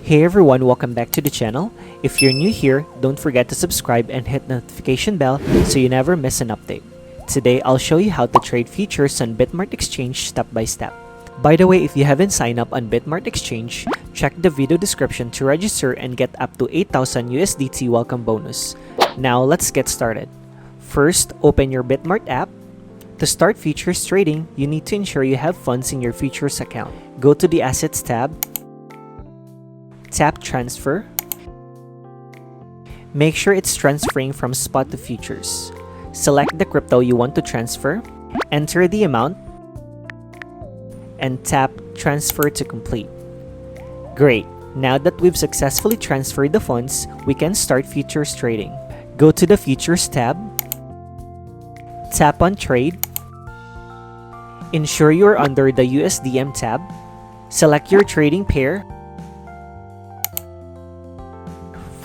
Hey everyone, welcome back to the channel. If you're new here, don't forget to subscribe and hit the notification bell so you never miss an update. Today, I'll show you how to trade futures on BitMart Exchange step by step. By the way, if you haven't signed up on BitMart Exchange, check the video description to register and get up to 8,000 USDT welcome bonus. Now, let's get started. First, open your BitMart app. To start futures trading, you need to ensure you have funds in your futures account. Go to the Assets tab. Tap Transfer. Make sure it's transferring from spot to futures. Select the crypto you want to transfer, enter the amount, and tap Transfer to complete. Great! Now that we've successfully transferred the funds, we can start futures trading. Go to the Futures tab, tap on Trade, ensure you're under the USDM tab, select your trading pair.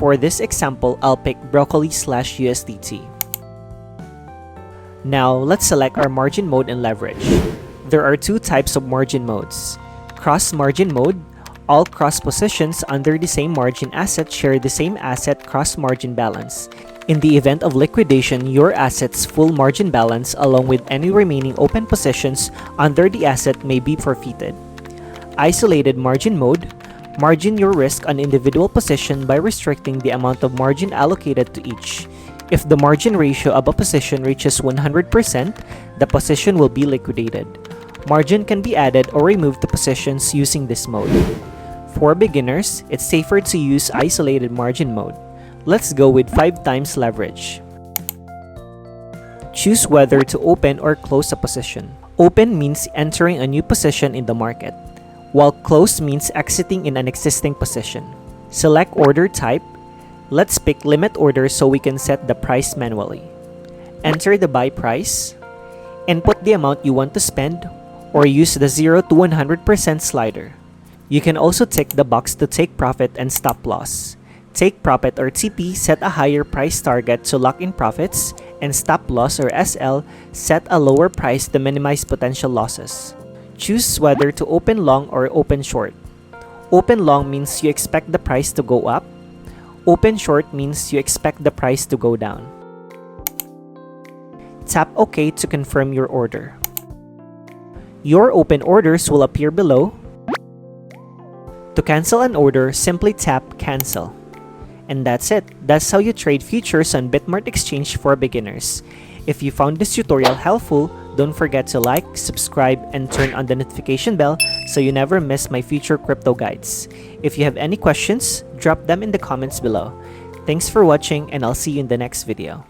For this example, I'll pick broccoli/USDT. Now, let's select our margin mode and leverage. There are two types of margin modes. Cross margin mode. All cross positions under the same margin asset share the same asset cross margin balance. In the event of liquidation, your asset's full margin balance along with any remaining open positions under the asset may be forfeited. Isolated margin mode. Margin your risk on individual position by restricting the amount of margin allocated to each. If the margin ratio of a position reaches 100%, the position will be liquidated. Margin can be added or removed to positions using this mode. For beginners, it's safer to use isolated margin mode. Let's go with 5 times leverage. Choose whether to open or close a position. Open means entering a new position in the market, while close means exiting in an existing position. Select order type. Let's pick limit order so we can set the price manually. Enter the buy price. Input the amount you want to spend or use the 0 to 100% slider. You can also tick the box to take profit and stop loss. Take profit or TP, set a higher price target to lock in profits, and stop loss or SL, set a lower price to minimize potential losses. Choose whether to open long or open short. Open long means you expect the price to go up. Open short means you expect the price to go down. Tap OK to confirm your order. Your open orders will appear below. To cancel an order, simply tap Cancel. And that's it. That's how you trade futures on BitMart Exchange for beginners. If you found this tutorial helpful, don't forget to like, subscribe, and turn on the notification bell so you never miss my future crypto guides. If you have any questions, drop them in the comments below. Thanks for watching, and I'll see you in the next video.